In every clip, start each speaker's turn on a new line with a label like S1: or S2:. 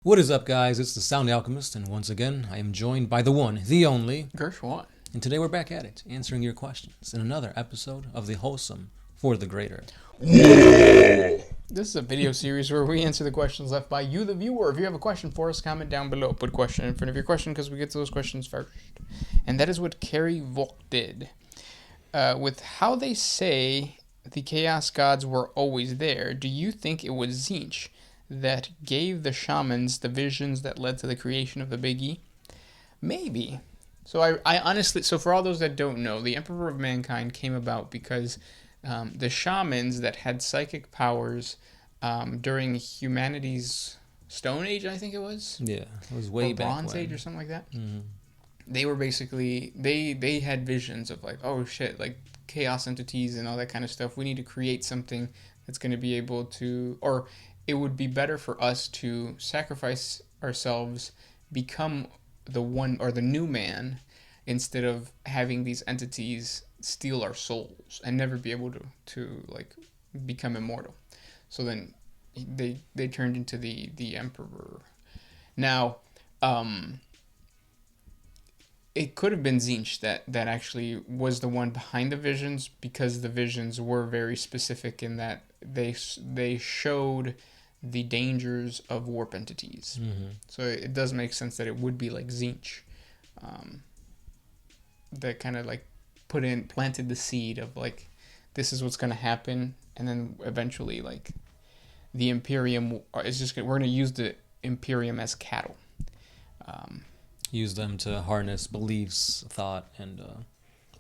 S1: What is up, guys? It's the Sound Alchemist, and once again, I am joined by the one, the only,
S2: Gershwan.
S1: and today we're back at it, answering your questions in another episode of the Wholesome for the Greater.
S2: This is a video series where we answer the questions left by you, the viewer. If you have a question for us, comment down below. Put question in front of your question because we get to those questions first. And that is what Carrie Volk did. With how they say the Chaos Gods were always there, do you think it was Tzeentch that gave the shamans the visions that led to the creation of the Big E? Maybe. So I honestly, so for all those that don't know, the Emperor of Mankind came about because the shamans that had psychic powers during humanity's Stone Age, I think it was.
S1: Yeah, it was way
S2: or
S1: back
S2: Bronze
S1: when.
S2: Age or something like that.
S1: Mm-hmm.
S2: They were basically, they had visions of like, oh shit, like chaos entities and all that kind of stuff. We need to create something that's going to be able to, or it would be better for us to sacrifice ourselves, become the one or the new man, instead of having these entities steal our souls and never be able to like become immortal. So then they turned into the emperor. Now, it could have been Tzeentch that actually was the one behind the visions, because the visions were very specific in that they showed the dangers of warp entities.
S1: Mm-hmm.
S2: So it does make sense that it would be like Tzeentch that kind of like planted the seed of like, this is what's going to happen, and then eventually like the Imperium is just we're going to use the Imperium as cattle.
S1: Use them to harness beliefs, thought, and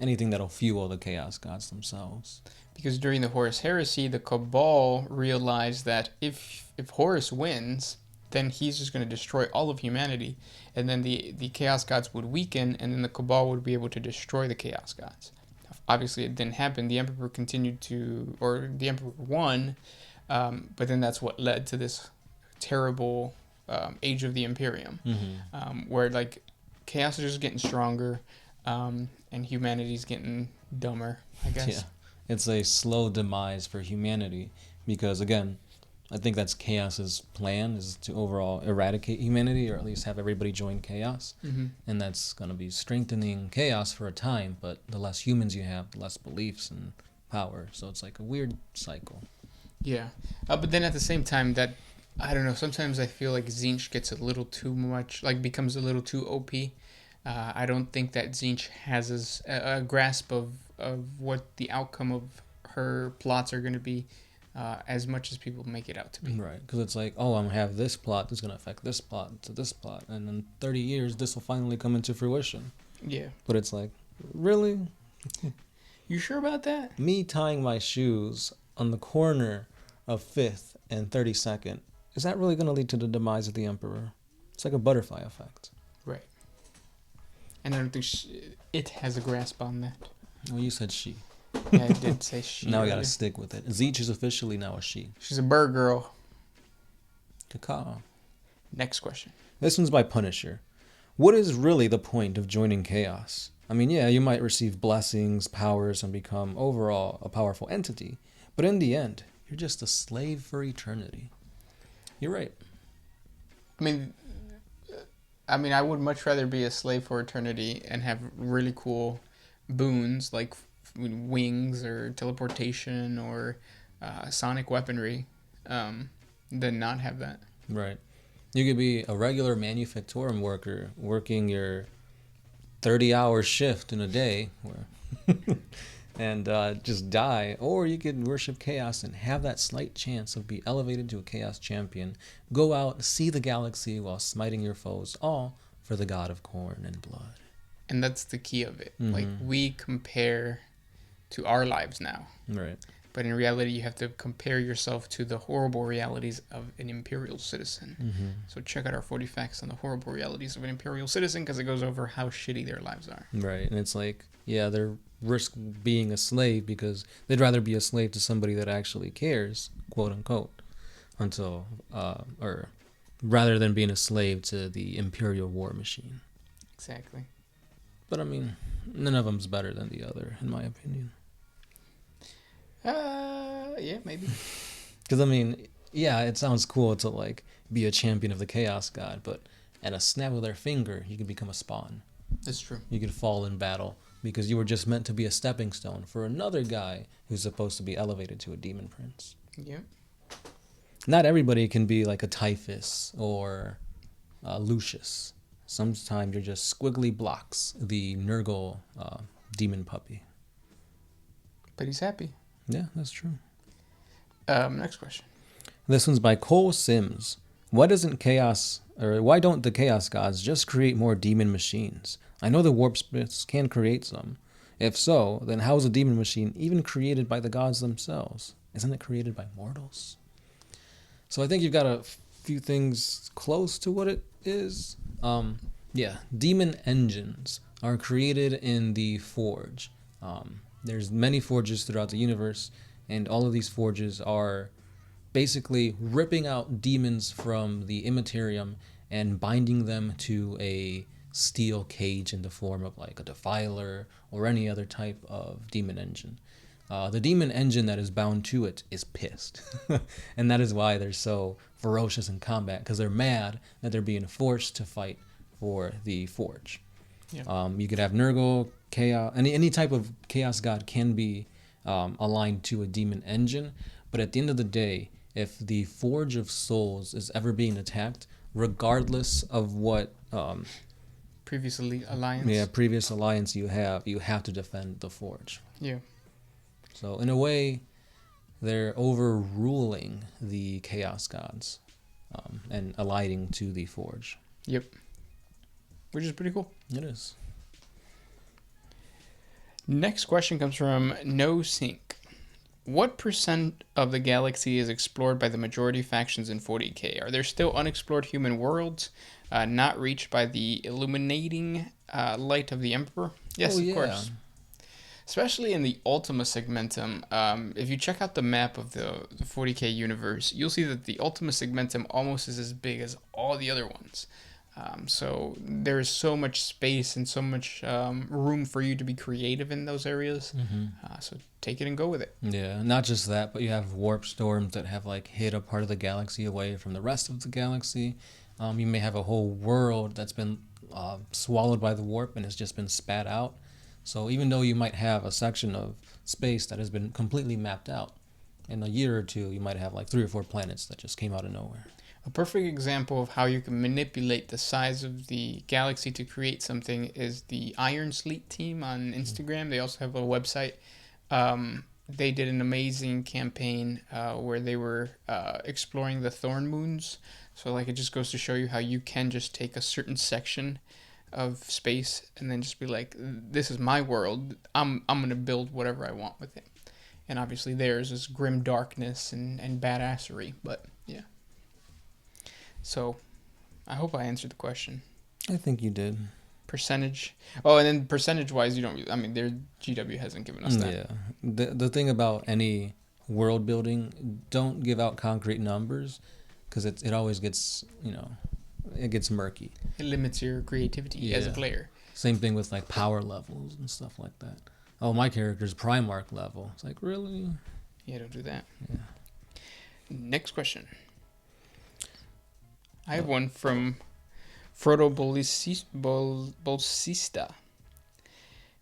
S1: anything that'll fuel the Chaos Gods themselves.
S2: Because during the Horus Heresy, the Cabal realized that if Horus wins, then he's just going to destroy all of humanity, and then the Chaos Gods would weaken, and then the Cabal would be able to destroy the Chaos Gods. Obviously, it didn't happen. The Emperor the Emperor won, but then that's what led to this terrible Age of the Imperium, where like chaos is just getting stronger, and humanity's getting dumber, I guess.
S1: Yeah, it's a slow demise for humanity because, again, I think that's Chaos's plan, is to overall eradicate humanity, or at least have everybody join Chaos.
S2: Mm-hmm.
S1: And that's going to be strengthening Chaos for a time, but the less humans you have, the less beliefs and power. So it's like a weird cycle.
S2: Yeah, but then at the same time, that I don't know. Sometimes I feel like Tzeentch gets a little too much, like becomes a little too OP. I don't think that Tzeentch has a grasp of what the outcome of her plots are going to be, as much as people make it out to be.
S1: Right, because it's like, oh, I'm going to have this plot that's going to affect this plot to this plot, and in 30 years, this will finally come into fruition.
S2: Yeah.
S1: But it's like, really?
S2: You sure about that?
S1: Me tying my shoes on the corner of 5th and 32nd, is that really going to lead to the demise of the Emperor? It's like a butterfly effect.
S2: Right. And I don't think it has a grasp on that.
S1: Well, you said she.
S2: Yeah, I did say she.
S1: Now we got to stick with it. Tzeentch is officially now a she.
S2: She's a bird girl.
S1: Caca.
S2: Next question.
S1: This one's by Punisher. What is really the point of joining Chaos? I mean, yeah, you might receive blessings, powers, and become overall a powerful entity, but in the end, you're just a slave for eternity. You're right.
S2: I mean, I would much rather be a slave for eternity and have really cool boons like wings or teleportation or sonic weaponry, than not have that.
S1: Right. You could be a regular manufactorum worker working your 30-hour shift in a day and just die, or you could worship Chaos and have that slight chance of being elevated to a Chaos champion, go out, see the galaxy while smiting your foes, all for the god of corn and blood.
S2: And that's the key of it.
S1: Mm-hmm.
S2: Like, we compare to our lives now.
S1: Right.
S2: But in reality, you have to compare yourself to the horrible realities of an imperial citizen.
S1: Mm-hmm.
S2: So check out our 40 facts on the horrible realities of an imperial citizen, because it goes over how shitty their lives are.
S1: Right. And it's like, yeah, they're risk being a slave because they'd rather be a slave to somebody that actually cares, quote unquote, until or rather than being a slave to the imperial war machine.
S2: Exactly.
S1: But I mean, none of them's better than the other, in my opinion.
S2: Yeah, maybe.
S1: Because I mean, Yeah, it sounds cool to like be a champion of the chaos god, but at a snap of their finger, you could become a spawn.
S2: That's true.
S1: You could fall in battle because you were just meant to be a stepping stone for another guy who's supposed to be elevated to a demon prince.
S2: Yeah.
S1: Not everybody can be like a Typhus or Lucius. Sometimes you're just squiggly blocks, the Nurgle demon puppy.
S2: But he's happy.
S1: Yeah, that's true.
S2: Next question.
S1: This one's by Cole Sims. Why don't the chaos gods just create more demon machines? I know the warp smiths can create some. If so, then how is a demon machine even created by the gods themselves? Isn't it created by mortals? So I think you've got a few things close to what it is. Yeah, demon engines are created in the Forge. There's many forges throughout the universe, and all of these forges are basically ripping out demons from the Immaterium and binding them to a steel cage in the form of like a defiler or any other type of demon engine. The demon engine that is bound to it is pissed. And that is why they're so ferocious in combat, because they're mad that they're being forced to fight for the Forge. Yeah. You could have Nurgle, Chaos, any type of Chaos God can be aligned to a demon engine, but at the end of the day, if the Forge of Souls is ever being attacked, regardless of what
S2: previous alliance
S1: you have to defend the Forge.
S2: Yeah.
S1: So in a way, they're overruling the Chaos Gods and aligning to the Forge.
S2: Yep. Which is pretty cool.
S1: It is.
S2: Next question comes from No Sync. What % of the galaxy is explored by the majority factions in 40K? Are there still unexplored human worlds not reached by the illuminating light of the Emperor? Yes, of course. Especially in the Ultima Segmentum. If you check out the map of the 40K universe, you'll see that the Ultima Segmentum almost is as big as all the other ones. So there's so much space and so much room for you to be creative in those areas. Mm-hmm. So take it and go with it.
S1: Yeah, not just that, but you have warp storms that have like hit a part of the galaxy away from the rest of the galaxy. You may have a whole world that's been swallowed by the warp and has just been spat out. So even though you might have a section of space that has been completely mapped out, in a year or two you might have like 3 or 4 planets that just came out of nowhere.
S2: A perfect example of how you can manipulate the size of the galaxy to create something is the Iron Sleet team on Instagram. They also have a website. They did an amazing campaign where they were exploring the Thorn Moons. So like it just goes to show you how you can just take a certain section of space and then just be like, this is my world. I'm gonna build whatever I want with it. And obviously theirs is grim darkness and badassery, but yeah. So, I hope I answered the question.
S1: I think you did.
S2: Percentage. Oh, and then percentage-wise, you don't. I mean, their GW hasn't given us that.
S1: Yeah. The thing about any world building, don't give out concrete numbers, because it always gets it gets murky.
S2: It limits your creativity as a player.
S1: Same thing with like power levels and stuff like that. Oh, my character's Primarch level. It's like, really?
S2: Yeah, don't do that.
S1: Yeah.
S2: Next question. I have one from Frodo Bolsista.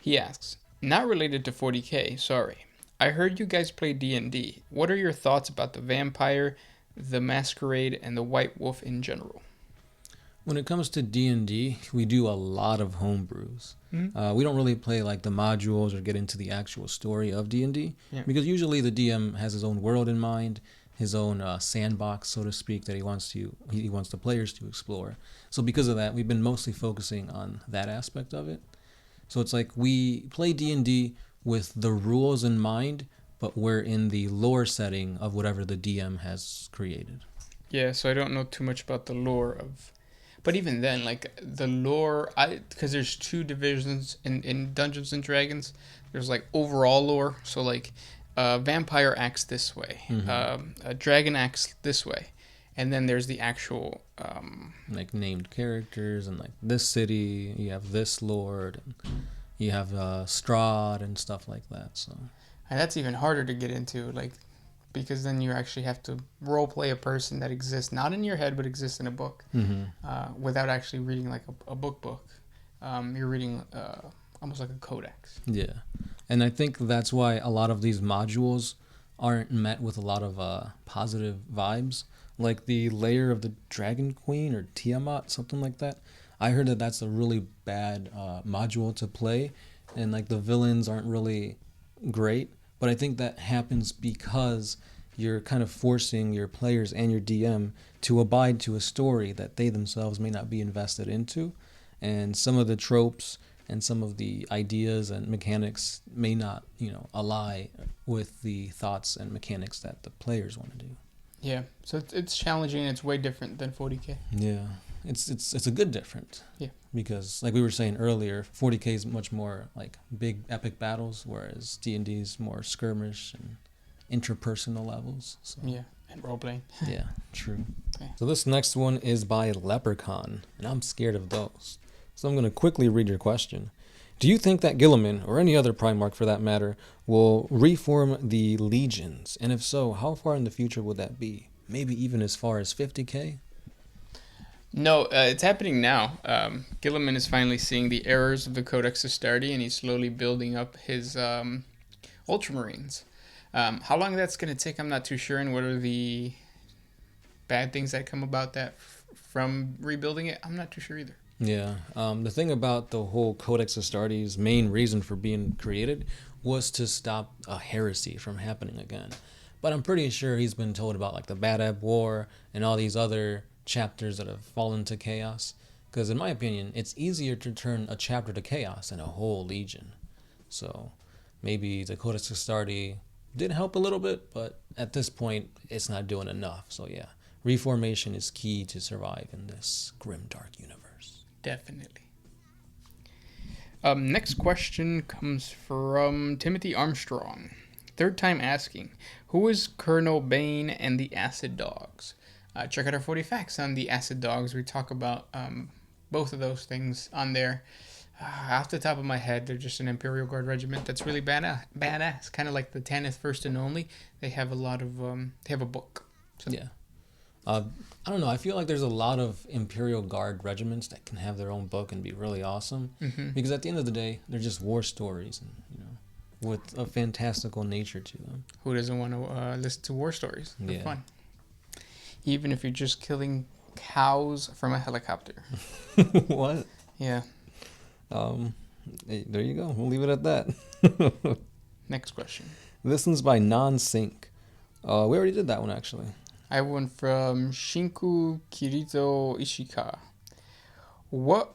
S2: He asks, not related to 40K, sorry. I heard you guys play D&D. What are your thoughts about the vampire, the masquerade, and the white wolf in general?
S1: When it comes to D&D, we do a lot of homebrews. Mm-hmm. We don't really play like the modules or get into the actual story of D&D because usually the DM has his own world in mind, his own sandbox, so to speak, that he wants the players to explore. So because of that, we've been mostly focusing on that aspect of it. So it's like we play D&D with the rules in mind, but we're in the lore setting of whatever the DM has created.
S2: Yeah, so I don't know too much about the lore of... But even then, like, the lore... Because there's 2 divisions in Dungeons & Dragons. There's, like, overall lore. So, like, vampire acts this way. Mm-hmm. A dragon acts this way. And then there's the actual...
S1: like, named characters. And, like, this city, you have this lord. And you have Strahd and stuff like that, so...
S2: And that's even harder to get into, like... because then you actually have to role play a person that exists not in your head but exists in a book, without actually reading like a book. You're reading almost like a codex.
S1: Yeah, and I think that's why a lot of these modules aren't met with a lot of positive vibes. Like the Lair of the Dragon Queen or Tiamat, something like that. I heard that that's a really bad module to play, and like the villains aren't really great. But I think that happens because you're kind of forcing your players and your DM to abide to a story that they themselves may not be invested into, and some of the tropes and some of the ideas and mechanics may not, ally with the thoughts and mechanics that the players want to do.
S2: Yeah, so it's challenging. It's way different than 40K.
S1: Yeah, it's a good different.
S2: Yeah,
S1: because like we were saying earlier, 40K is much more like big epic battles, whereas D&D is more skirmish and interpersonal levels. So.
S2: Yeah, and role playing.
S1: Yeah, true.
S2: Okay.
S1: So this next one is by Leprechaun, and I'm scared of those. So I'm going to quickly read your question. Do you think that Guilliman, or any other Primarch for that matter, will reform the legions? And if so, how far in the future would that be? Maybe even as far as 50K?
S2: No, it's happening now. Guilliman is finally seeing the errors of the Codex Astartes, and he's slowly building up his Ultramarines. How long that's going to take, I'm not too sure, and what are the bad things that come about that from rebuilding it, I'm not too sure either.
S1: Yeah, the thing about the whole Codex Astartes' main reason for being created was to stop a heresy from happening again. But I'm pretty sure he's been told about like the Bad Ebb War and all these other chapters that have fallen to chaos. Because in my opinion, it's easier to turn a chapter to chaos than a whole legion. So maybe the Codex Astartes did help a little bit, but at this point, it's not doing enough. So yeah, reformation is key to survive in this grim, dark universe.
S2: Definitely. Next question comes from Timothy Armstrong. Third time asking, who is Colonel Bane and the Acid Dogs? Check out our 40 facts on the Acid Dogs. We talk about both of those things on there. Off the top of my head, they're just an Imperial Guard regiment that's really badass. Kind of like the 10th First and Only. They have a lot of, they have a book. So.
S1: Yeah. I don't know. I feel like there's a lot of Imperial Guard regiments that can have their own book and be really awesome. Mm-hmm. Because at the end of the day, they're just war stories, and with a fantastical nature to them.
S2: Who doesn't want to listen to war stories? They're fun. Even if you're just killing cows from a helicopter.
S1: What?
S2: Yeah.
S1: Hey, there you go. We'll leave it at that.
S2: Next question.
S1: This one's by Non-Sync. We already did that one, actually.
S2: I have one from Shinku Kirito Ishika. What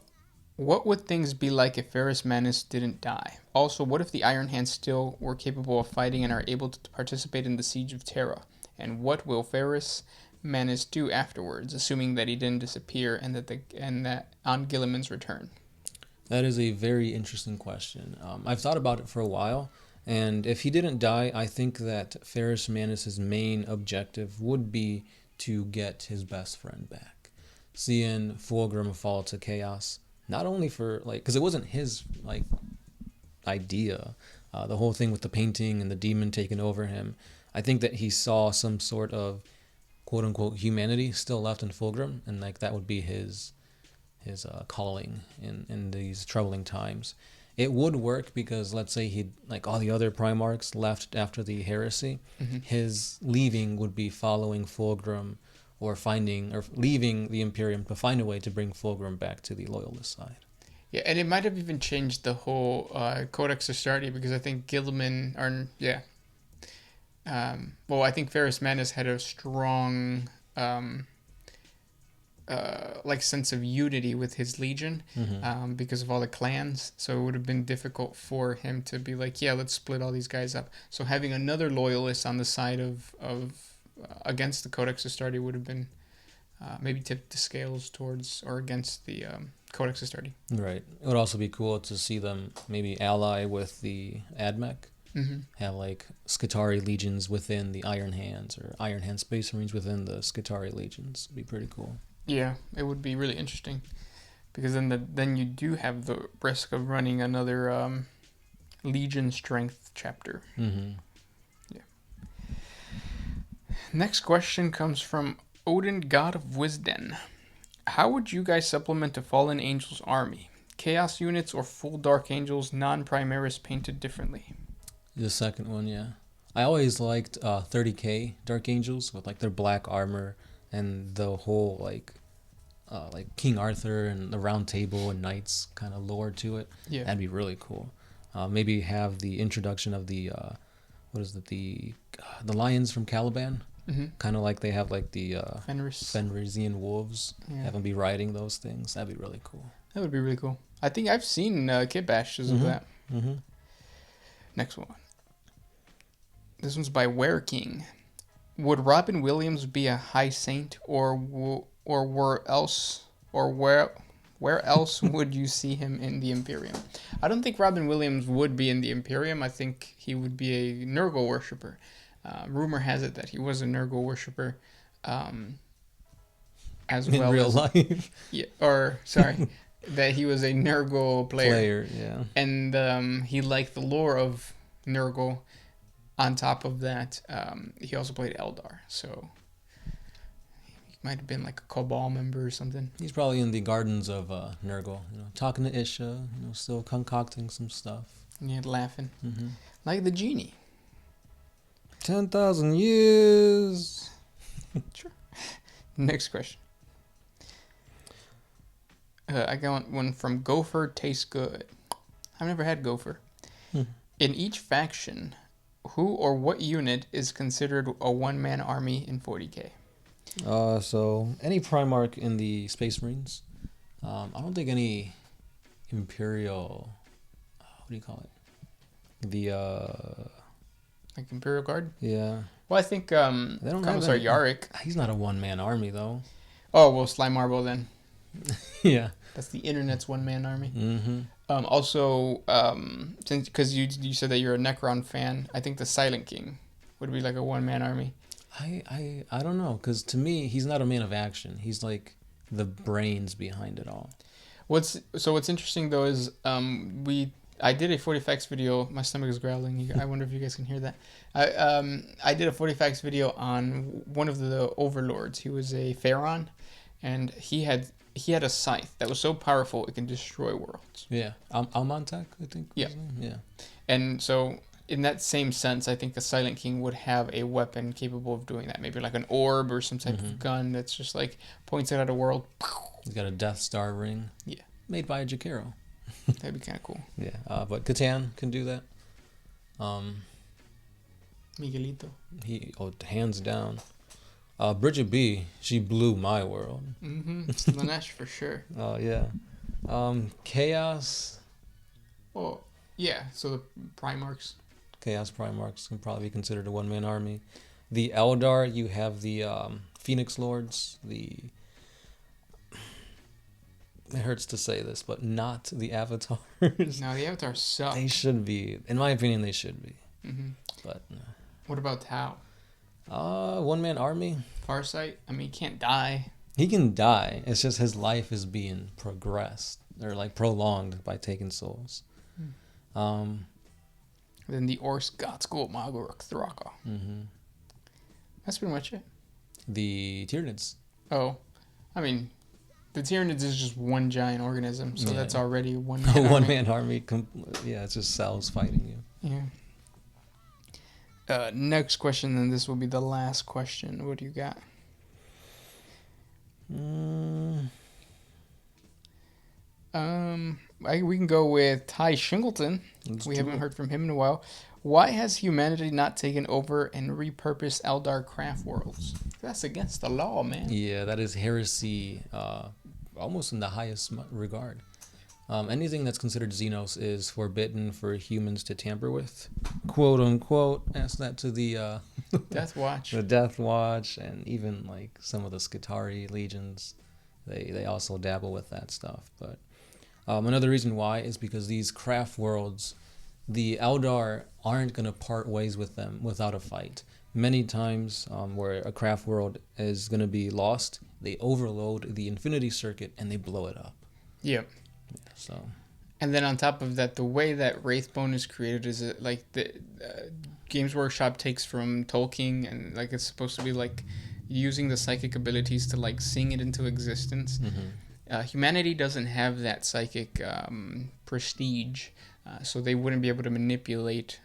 S2: would things be like if Ferrous Manus didn't die? Also, what if the Iron Hands still were capable of fighting and are able to participate in the Siege of Terra? And what will Ferrous Manus do afterwards, assuming that he didn't disappear and that on Guilliman's return?
S1: That is a very interesting question. I've thought about it for a while. And if he didn't die, I think that Ferrous Manus' main objective would be to get his best friend back. Seeing Fulgrim fall to chaos, not only for, because it wasn't his, idea, the whole thing with the painting and the demon taking over him. I think that he saw some sort of quote-unquote humanity still left in Fulgrim, and, that would be his calling in these troubling times. It would work because, let's say he, all the other Primarchs left after the heresy, his leaving would be following Fulgrim or leaving the Imperium to find a way to bring Fulgrim back to the Loyalist side.
S2: Yeah, and it might have even changed the whole Codex Astartes because I think Guilliman, I think Ferrous Manus had a strong sense of unity with his legion because of all the clans, so it would have been difficult for him to be let's split all these guys up. So having another loyalist on the side of against the Codex Astartes would have been maybe tipped the scales towards or against the Codex Astartes. Right.
S1: It would also be cool to see them maybe ally with the AdMech. Have Skitarii legions within the Iron Hands, or Iron Hand Space Marines within the Skitarii legions. It'd be pretty cool.
S2: Yeah, it would be really interesting, because then you do have the risk of running another Legion Strength chapter.
S1: Mm-hmm.
S2: Yeah. Next question comes from Odin, God of Wisdom. How would you guys supplement a Fallen Angel's army? Chaos units or full Dark Angels, non-Primaris painted differently?
S1: The second one, yeah. I always liked 30K Dark Angels with like their black armor and the whole like King Arthur and the Round Table and knights kind of lore to it.
S2: Yeah.
S1: That'd be really cool. Maybe have the introduction of the the lions from Caliban.
S2: Mm-hmm.
S1: Kind of like they have like the
S2: Fenrisian
S1: wolves.
S2: Yeah.
S1: Have them be riding those things. That'd be really cool.
S2: That would be really cool. I think I've seen kit bashes of that.
S1: Mm-hmm.
S2: Next one. This one's by Were King. Would Robin Williams be a high saint, or where else would you see him in the Imperium? I don't think Robin Williams would be in the Imperium. I think he would be a Nurgle worshipper. Rumor has it that he was a Nurgle worshipper, as
S1: in
S2: well
S1: real
S2: as,
S1: life.
S2: Yeah, or sorry, that he was a Nurgle player.
S1: Yeah.
S2: And he liked the lore of Nurgle. On top of that, he also played Eldar, so he might have been like a Cabal member or something.
S1: He's probably in the gardens of Nurgle, talking to Isha, still concocting some stuff.
S2: Yeah, laughing.
S1: Mm-hmm.
S2: Like the genie.
S1: 10,000 years.
S2: Sure. Next question. I got one from Gopher Tastes Good. I've never had Gopher. In each faction, who or what unit is considered a one-man army in 40K?
S1: So any Primarch in the Space Marines. I don't think any Imperial. What do you call it? The
S2: Like Imperial Guard?
S1: yeah.
S2: Well, I think
S1: They don't have any.
S2: Yarick.
S1: He's not a one-man army though.
S2: Oh well, Sly Marble then.
S1: Yeah.
S2: That's the internet's one-man army.
S1: Mm-hmm.
S2: Also, since because you said that you're a Necron fan, I think the Silent King would be like a one-man army.
S1: I don't know, because to me he's not a man of action. He's like the brains behind it all.
S2: What's interesting though is I did a 40 facts video. My stomach is growling. I wonder if you guys can hear that. I did a 40 facts video on one of the overlords. He was a Pharaon, and he had a scythe that was so powerful it can destroy worlds.
S1: Yeah, Almantak, I think.
S2: Yeah.
S1: Yeah.
S2: And so, in that same sense, I think the Silent King would have a weapon capable of doing that. Maybe like an orb or some type of gun that's just like points it at a world.
S1: He's got a Death Star ring.
S2: Yeah.
S1: Made by a Jakaro.
S2: That'd be kind of cool.
S1: Yeah, but Catan can do that.
S2: Miguelito.
S1: Hands down. Bridget B, she blew my world.
S2: Mm-hmm. Lanesh for sure.
S1: Oh yeah. Chaos.
S2: Oh yeah. So the Primarchs.
S1: Chaos Primarchs can probably be considered a one-man army. The Eldar, you have the Phoenix Lords. It hurts to say this, but not the Avatars.
S2: No, the Avatars suck.
S1: They should be, in my opinion, they should be.
S2: Mm-hmm.
S1: But
S2: what about Tau?
S1: One-man army.
S2: Farsight. I mean, he can't die.
S1: He can die. It's just his life is being progressed or like prolonged by taking souls.
S2: Then the Ors Gotskul Magurk Thraka.
S1: Mm-hmm.
S2: That's pretty much it.
S1: The Tyranids.
S2: Oh, I mean, the Tyranids is just one giant organism, so that's already one.
S1: A one-man army. It's just cells fighting you.
S2: Yeah. Next question, then this will be the last question. What do you got? We can go with Ty Shingleton. We haven't heard from him in a while. Why has humanity not taken over and repurposed Eldar craft worlds? That's against the law, man.
S1: Yeah, that is heresy, almost in the highest regard. Anything that's considered Xenos is forbidden for humans to tamper with, quote unquote. Ask that to the
S2: Death Watch.
S1: The Death Watch, and even like some of the Skitarii legions, they also dabble with that stuff. But another reason why is because these craft worlds, the Eldar aren't going to part ways with them without a fight. Many times where a craft world is going to be lost, they overload the Infinity Circuit and they blow it up.
S2: Yep.
S1: So.
S2: And then on top of that, the way that Wraithbone is created is like Games Workshop takes from Tolkien, and like it's supposed to be like using the psychic abilities to like sing it into existence. Humanity doesn't have that psychic prestige, so they wouldn't be able to manipulate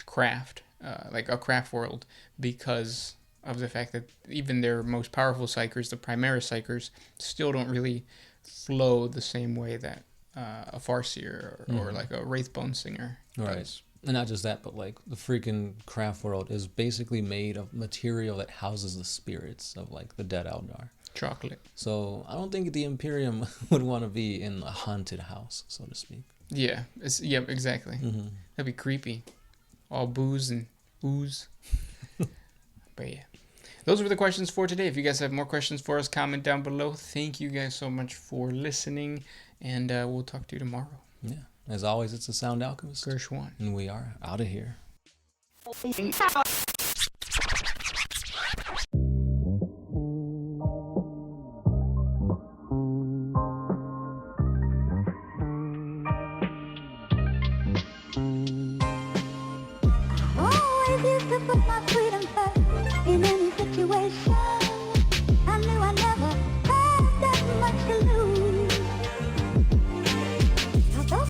S2: craft, like a craft world, because of the fact that even their most powerful psychers, the Primaris psychers, still don't really flow the same way that a Farseer or like a Wraithbone singer does.
S1: And not just that, but like the freaking craft world is basically made of material that houses the spirits of like the dead Eldar.
S2: Chocolate.
S1: So I don't think the Imperium would want to be in a haunted house, so to speak.
S2: Yeah, exactly. That'd be creepy. All booze and ooze. But yeah. Those were the questions for today. If you guys have more questions for us, comment down below. Thank you guys so much for listening, and we'll talk to you tomorrow.
S1: Yeah. As always, it's the Sound Alchemist.
S2: Gershwan.
S1: And we are out of here.
S3: Oh, what is this?